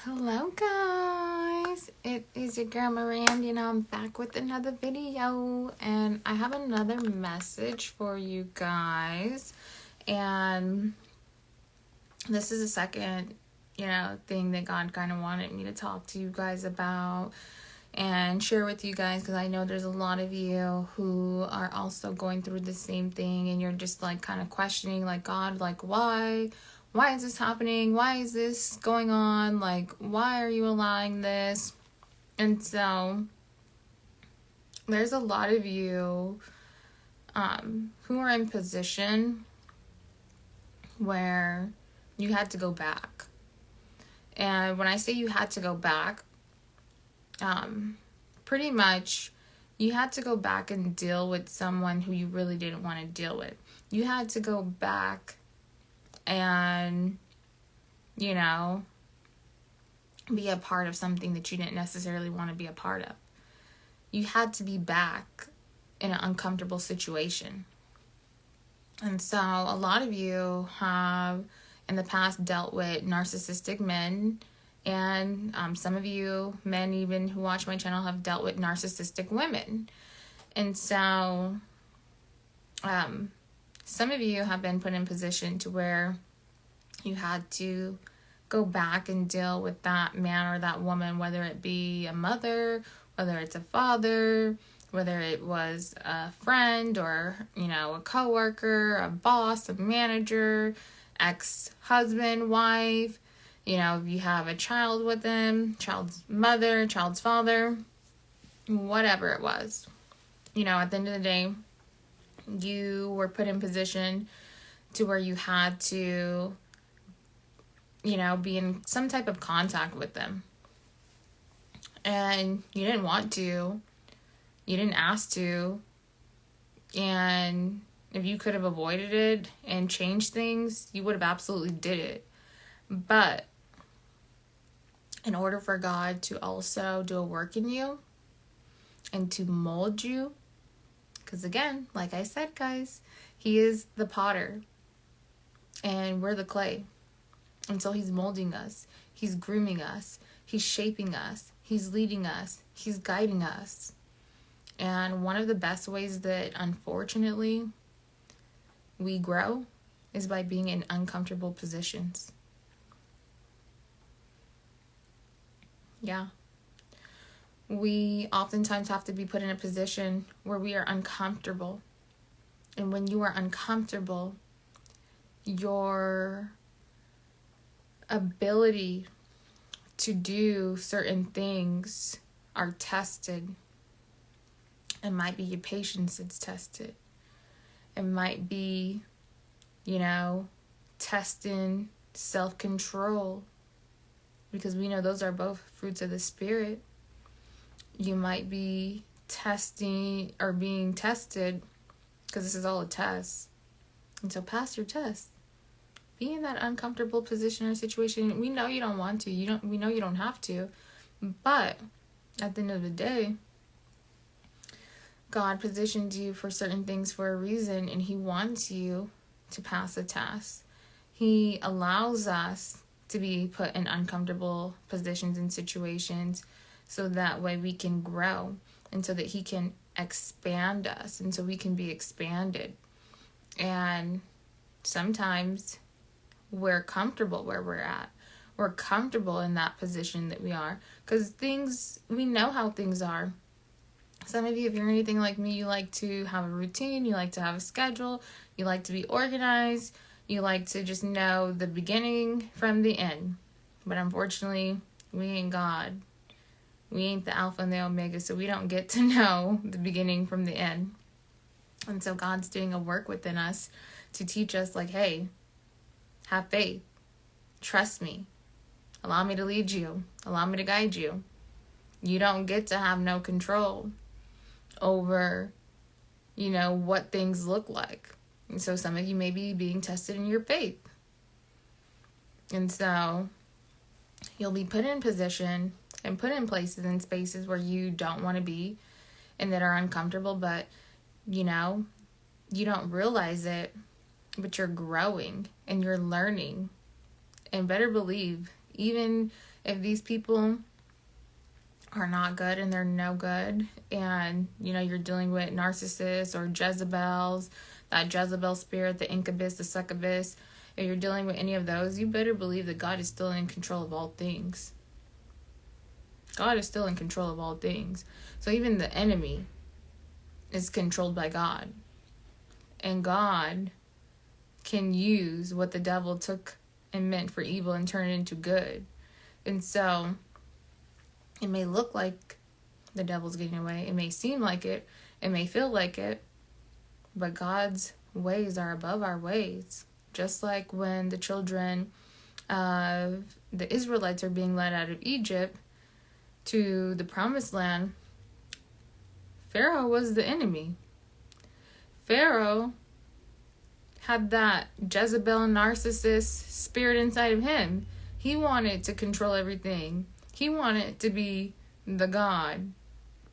Hello guys, it is your girl Miranda and I'm back with another video, and I have another message for you guys. And this is the second thing that God kind of wanted me to talk to you guys about and share with you guys, because I know there's a lot of you who are also going through the same thing, and you're just like kind of questioning, like, God, like, why is this happening? Why is this going on? Like, why are you allowing this? And so there's a lot of you who are in position where you had to go back. And when I say you had to go back, pretty much you had to go back and deal with someone who you really didn't want to deal with. You had to go back and, be a part of something that you didn't necessarily want to be a part of. You had to be back in an uncomfortable situation. And so a lot of you have in the past dealt with narcissistic men, and some of you men even who watch my channel have dealt with narcissistic women. And so some of you have been put in position to where you had to go back and deal with that man or that woman, whether it be a mother, whether it's a father, whether it was a friend or, a coworker, a boss, a manager, ex-husband, wife, if you have a child with them, child's mother, child's father, whatever it was. At the end of the day, you were put in position to where you had to, be in some type of contact with them. And you didn't want to. You didn't ask to. And if you could have avoided it and changed things, you would have absolutely did it. But in order for God to also do a work in you and to mold you, because again, like I said, guys, He is the potter and we're the clay. And so He's molding us. He's grooming us. He's shaping us. He's leading us. He's guiding us. And one of the best ways that, unfortunately, we grow is by being in uncomfortable positions. Yeah. We oftentimes have to be put in a position where we are uncomfortable. And when you are uncomfortable, your ability to do certain things are tested. It might be your patience that's tested. It might be, testing self-control, because we know those are both fruits of the Spirit. You might be testing or being tested, because this is all a test. And so pass your test. Be in that uncomfortable position or situation. We know you don't want to. We know you don't have to. But at the end of the day, God positioned you for certain things for a reason, and He wants you to pass the test. He allows us to be put in uncomfortable positions and situations so that way we can grow, and so that He can expand us, and so we can be expanded. And sometimes we're comfortable where we're at. We're comfortable in that position that we are, because we know how things are. Some of you, if you're anything like me, you like to have a routine, you like to have a schedule, you like to be organized, you like to just know the beginning from the end. But unfortunately, we ain't God. We ain't the Alpha and the Omega, so we don't get to know the beginning from the end. And so God's doing a work within us to teach us, like, hey, have faith. Trust me. Allow me to lead you. Allow me to guide you. You don't get to have no control over, what things look like. And so some of you may be being tested in your faith. And so you'll be put in position and put in places and spaces where you don't want to be and that are uncomfortable, but, you don't realize it, but you're growing and you're learning. And better believe, even If these people are not good and they're no good, and you're dealing with narcissists or Jezebels, that Jezebel spirit, the incubus, the succubus, if you're dealing with any of those, you better believe that God is still in control of all things. God is still in control of all things. So even the enemy is controlled by God. And God can use what the devil took and meant for evil and turn it into good. And so it may look like the devil's getting away. It may seem like it. It may feel like it. But God's ways are above our ways. Just like when the children of the Israelites are being led out of Egypt to the promised land, Pharaoh was the enemy. Pharaoh had that Jezebel narcissist spirit inside of him. He wanted to control everything. He wanted to be the God.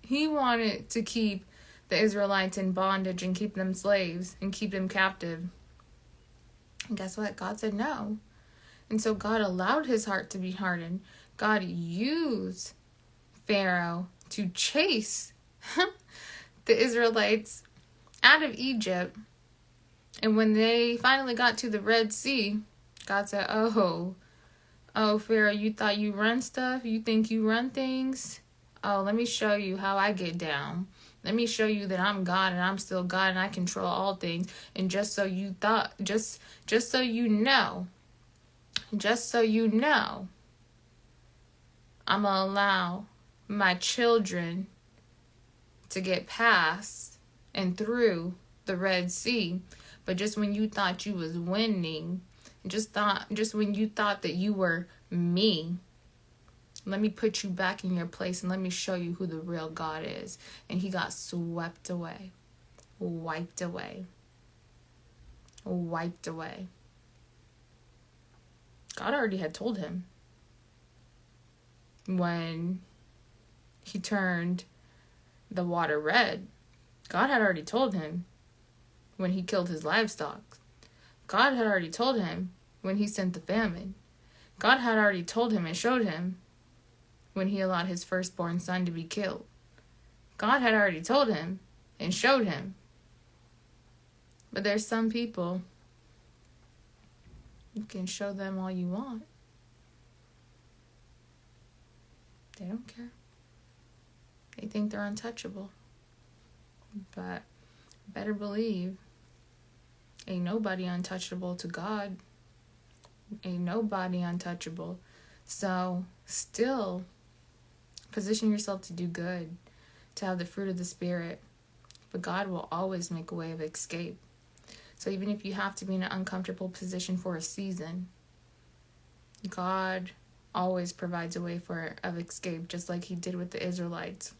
He wanted to keep the Israelites in bondage and keep them slaves and keep them captive. And guess what? God said no. And so God allowed his heart to be hardened. God used Pharaoh to chase the Israelites out of Egypt. And when they finally got to the Red Sea, God said, oh, Pharaoh, you thought you run stuff? You think you run things? Oh, let me show you how I get down. Let me show you that I'm God and I'm still God and I control all things. And just so you thought, just so you know, I'm going to allow my children to get past and through the Red Sea. But just when you thought you was winning, just when you thought that you were me, let me put you back in your place and let me show you who the real God is. And he got swept away, wiped away. God already had told him when he turned the water red. God had already told him when he killed his livestock. God had already told him when he sent the famine. God had already told him and showed him when he allowed his firstborn son to be killed. God had already told him and showed him. But there's some people, you can show them all you want. They don't care. They think they're untouchable. But better believe, ain't nobody untouchable to God. Ain't nobody untouchable. So still position yourself to do good, to have the fruit of the Spirit. But God will always make a way of escape. So even if you have to be in an uncomfortable position for a season, God always provides a way of escape, just like he did with the Israelites.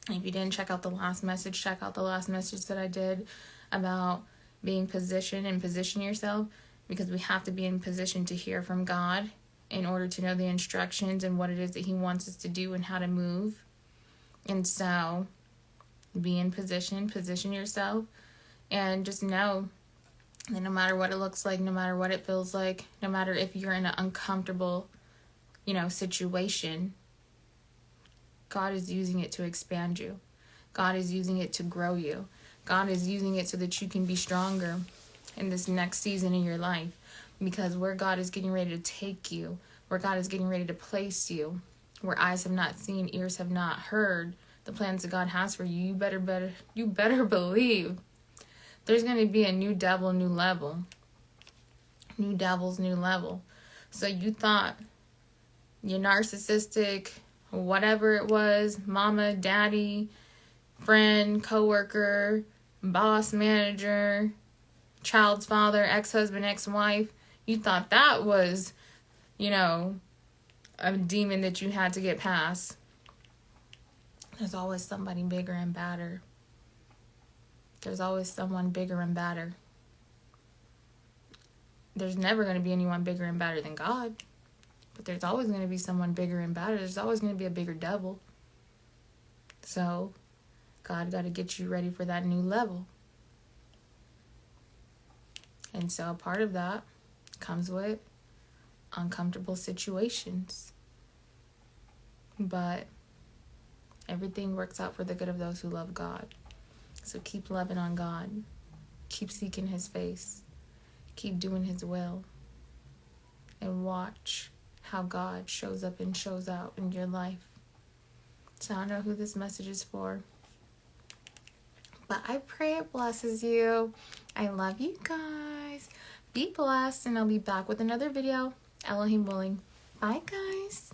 And if you didn't check out the last message, check out the last message that I did about being positioned and position yourself, because we have to be in position to hear from God in order to know the instructions and what it is that he wants us to do and how to move. And so be in position yourself, and just know that no matter what it looks like, no matter what it feels like, no matter if you're in an uncomfortable, situation, God is using it to expand you. God is using it to grow you. God is using it so that you can be stronger in this next season in your life. Because where God is getting ready to take you, where God is getting ready to place you, where eyes have not seen, ears have not heard the plans that God has for you, you better believe there's going to be a new devil, new level. New devils, new level. So you thought your narcissistic, whatever it was, mama, daddy, friend, coworker, boss, manager, child's father, ex-husband, ex-wife, you thought that was, a demon that you had to get past. There's always somebody bigger and badder. There's always someone bigger and badder. There's never going to be anyone bigger and badder than God. But there's always going to be someone bigger and badder. There's always going to be a bigger devil. So, God got to get you ready for that new level. And so, a part of that comes with uncomfortable situations. but everything works out for the good of those who love God. So keep loving on God. Keep seeking his face. Keep doing his will. And watch how God shows up and shows out in your life. So I don't know who this message is for, but I pray it blesses you. I love you guys. Be blessed, and I'll be back with another video. Elohim willing. Bye, guys.